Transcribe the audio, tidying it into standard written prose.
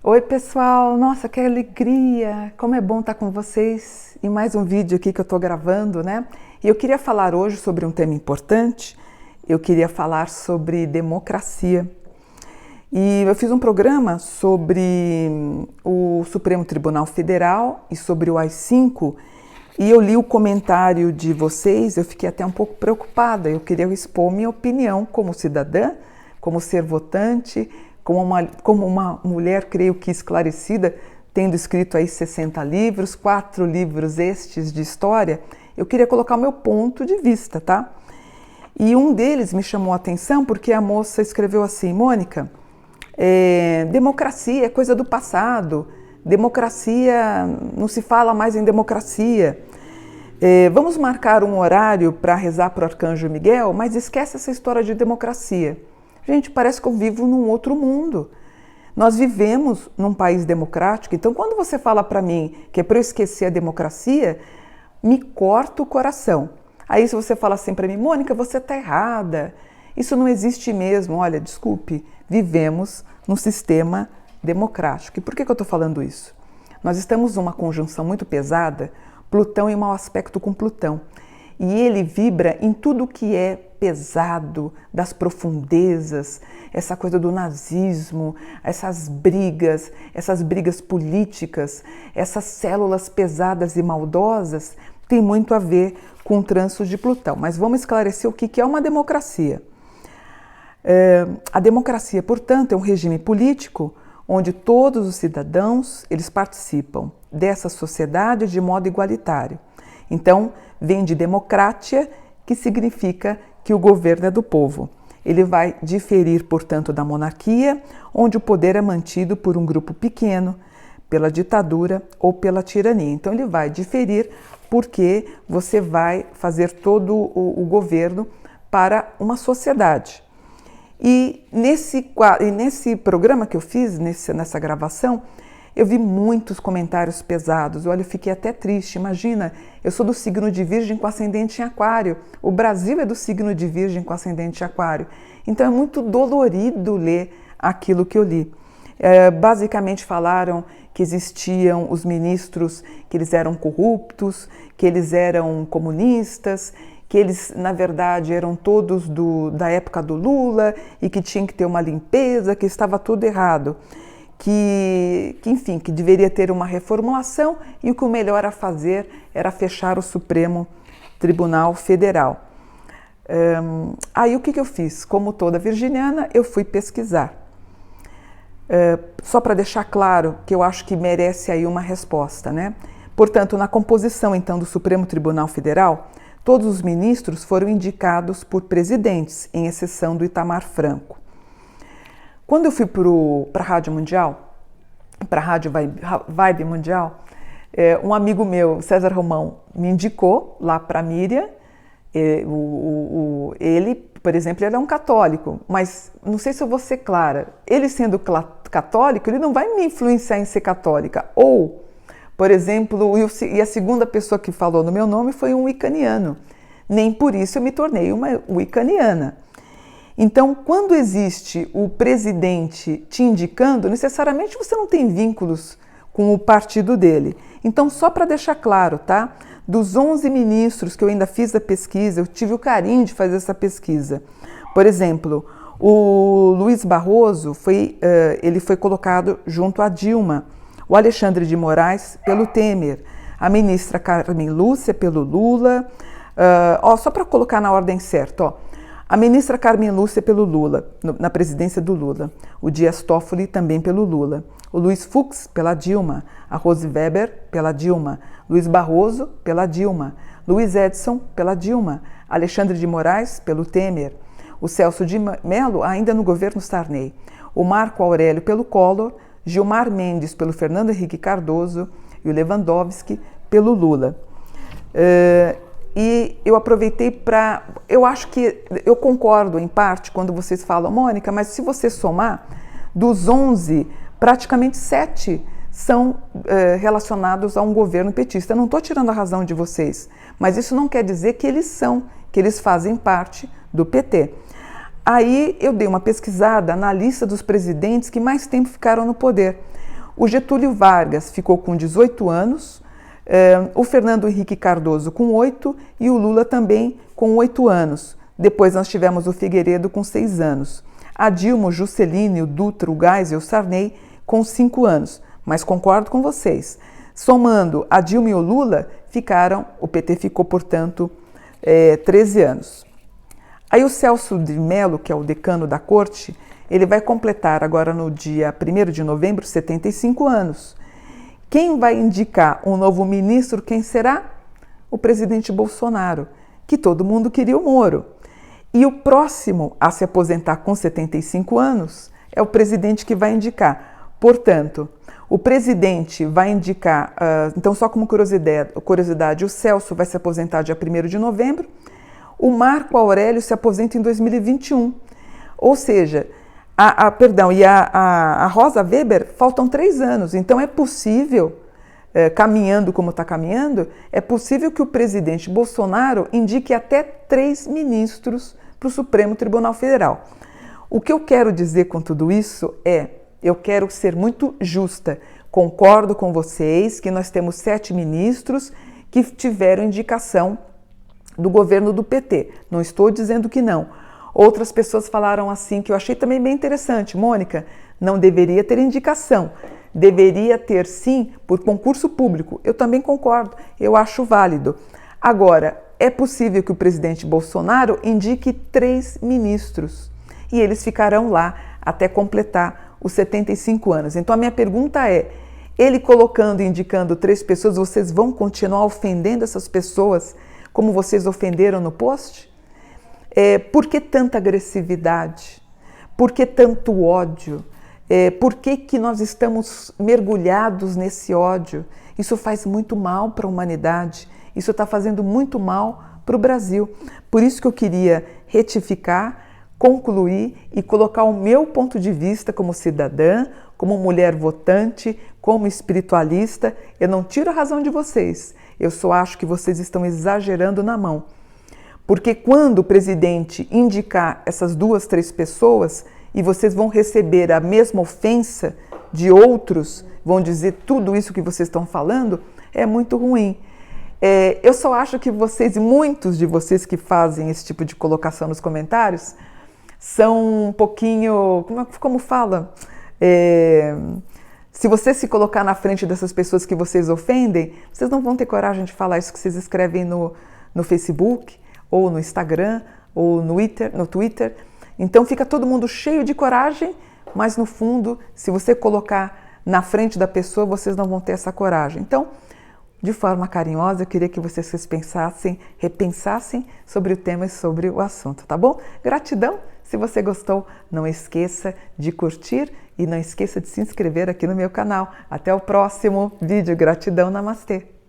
Oi pessoal, nossa, que alegria! Como é bom estar com vocês em mais um vídeo aqui que eu estou gravando, né? E eu queria falar hoje sobre um tema importante. Eu queria falar sobre democracia. E eu fiz um programa sobre o Supremo Tribunal Federal e sobre o AI-5, e eu li o comentário de vocês. Eu fiquei até um pouco preocupada. Eu queria expor minha opinião como cidadã, como ser votante, como uma mulher, creio que esclarecida, tendo escrito aí 60 livros, 4 livros estes de história. Eu queria colocar o meu ponto de vista, tá? E um deles me chamou a atenção porque a moça escreveu assim: Mônica, democracia é coisa do passado, democracia, não se fala mais em democracia. Vamos marcar um horário para rezar para o Arcanjo Miguel, mas esquece essa história de democracia. Gente, parece que eu vivo num outro mundo. Nós vivemos num país democrático, então quando você fala para mim que é para eu esquecer a democracia, me corta o coração. Aí se você fala assim para mim: Mônica, você está errada, isso não existe mesmo. Olha, desculpe, vivemos num sistema democrático. E por que eu estou falando isso? Nós estamos numa conjunção muito pesada, Plutão em mau aspecto com Plutão. E ele vibra em tudo que é pesado, das profundezas, essa coisa do nazismo, essas brigas políticas, essas células pesadas e maldosas, tem muito a ver com o trânsito de Plutão. Mas vamos esclarecer o que é uma democracia. A democracia, portanto, é um regime político onde todos os cidadãos eles participam dessa sociedade de modo igualitário. Então, vem de democratia, que significa que o governo é do povo. Ele vai diferir, portanto, da monarquia, onde o poder é mantido por um grupo pequeno, pela ditadura ou pela tirania. Então, ele vai diferir porque você vai fazer todo o governo para uma sociedade. E nesse programa que eu fiz, nessa gravação, eu vi muitos comentários pesados. Olha, eu fiquei até triste. Imagina, eu sou do signo de Virgem com ascendente em Aquário. O Brasil é do signo de Virgem com ascendente em Aquário. Então é muito dolorido ler aquilo que eu li. Basicamente falaram que existiam os ministros, que eles eram corruptos, que eles eram comunistas, que eles, na verdade, eram todos da época do Lula e que tinha que ter uma limpeza, que estava tudo errado. Enfim, que deveria ter uma reformulação e o que o melhor a fazer era fechar o Supremo Tribunal Federal. Aí o que eu fiz? Como toda virginiana, eu fui pesquisar. Só para deixar claro que eu acho que merece aí uma resposta, né? Portanto, na composição então do Supremo Tribunal Federal, todos os ministros foram indicados por presidentes, em exceção do Itamar Franco. Quando eu fui para a Rádio Mundial, para a Rádio Vibe Mundial, um amigo meu, César Romão, me indicou lá para a Miriam. Ele, por exemplo, ele é um católico, mas não sei se eu vou ser clara. Ele sendo católico, ele não vai me influenciar em ser católica. Ou, por exemplo, e a segunda pessoa que falou no meu nome foi um wiccaniano. Nem por isso eu me tornei uma wiccaniana. Então, quando existe o presidente te indicando, necessariamente você não tem vínculos com o partido dele. Então, só para deixar claro, tá? Dos 11 ministros que eu ainda fiz a pesquisa, eu tive o carinho de fazer essa pesquisa. Por exemplo, o Luiz Barroso ele foi colocado junto a Dilma, o Alexandre de Moraes pelo Temer, a ministra Carmen Lúcia pelo Lula, só para colocar na ordem certa, ó. A ministra Carmen Lúcia pelo Lula, na presidência do Lula. O Dias Toffoli também pelo Lula. O Luiz Fux pela Dilma. A Rose Weber pela Dilma. Luiz Barroso pela Dilma. Luiz Edson pela Dilma. Alexandre de Moraes pelo Temer. O Celso de Mello ainda no governo Sarney. O Marco Aurélio pelo Collor. Gilmar Mendes pelo Fernando Henrique Cardoso. E o Lewandowski pelo Lula. E eu aproveitei para... Eu acho que eu concordo em parte quando vocês falam: Mônica, mas se você somar, dos 11, praticamente 7 são relacionados a um governo petista. Eu não estou tirando a razão de vocês, mas isso não quer dizer que eles fazem parte do PT. Aí eu dei uma pesquisada na lista dos presidentes que mais tempo ficaram no poder. O Getúlio Vargas ficou com 18 anos, o Fernando Henrique Cardoso com 8 e o Lula também com 8 anos. Depois nós tivemos o Figueiredo com 6 anos. A Dilma, o Juscelino, o Dutra, o Geisel e o Sarney com 5 anos. Mas concordo com vocês. Somando a Dilma e o Lula, o PT ficou, portanto, 13 anos. Aí o Celso de Mello, que é o decano da corte, ele vai completar agora no dia 1º de novembro 75 anos. Quem vai indicar um novo ministro, quem será? O presidente Bolsonaro, que todo mundo queria o Moro. E o próximo a se aposentar com 75 anos é o presidente que vai indicar. Portanto, o presidente vai indicar, então só como curiosidade, o Celso vai se aposentar dia 1º de novembro, o Marco Aurélio se aposenta em 2021. Ou seja, a Rosa Weber faltam 3 anos, então é possível, caminhando como está caminhando, é possível que o presidente Bolsonaro indique até 3 ministros para o Supremo Tribunal Federal. O que eu quero dizer com tudo isso eu quero ser muito justa. Concordo com vocês que nós temos 7 ministros que tiveram indicação do governo do PT. Não estou dizendo que não. Outras pessoas falaram assim, que eu achei também bem interessante. Mônica, não deveria ter indicação. Deveria ter, sim, por concurso público. Eu também concordo. Eu acho válido. Agora, é possível que o presidente Bolsonaro indique 3 ministros e eles ficarão lá até completar os 75 anos. Então a minha pergunta é, ele colocando e indicando 3 pessoas, vocês vão continuar ofendendo essas pessoas como vocês ofenderam no post? Por que tanta agressividade? Por que tanto ódio? Por que nós estamos mergulhados nesse ódio? Isso faz muito mal para a humanidade. Isso está fazendo muito mal para o Brasil. Por isso que eu queria retificar, concluir e colocar o meu ponto de vista como cidadã, como mulher votante, como espiritualista. Eu não tiro a razão de vocês, eu só acho que vocês estão exagerando na mão. Porque quando o presidente indicar essas 2, 3 pessoas e vocês vão receber a mesma ofensa de outros, vão dizer tudo isso que vocês estão falando, é muito ruim. Eu só acho que vocês, muitos de vocês que fazem esse tipo de colocação nos comentários, são um pouquinho, como fala? Se você se colocar na frente dessas pessoas que vocês ofendem, vocês não vão ter coragem de falar isso que vocês escrevem no Facebook, ou no Instagram, ou no Twitter. Então fica todo mundo cheio de coragem, mas no fundo, se você colocar na frente da pessoa, vocês não vão ter essa coragem. Então, de forma carinhosa, eu queria que vocês repensassem sobre o tema e sobre o assunto, tá bom? Gratidão! Se você gostou, não esqueça de curtir e não esqueça de se inscrever aqui no meu canal. Até o próximo vídeo. Gratidão, namastê!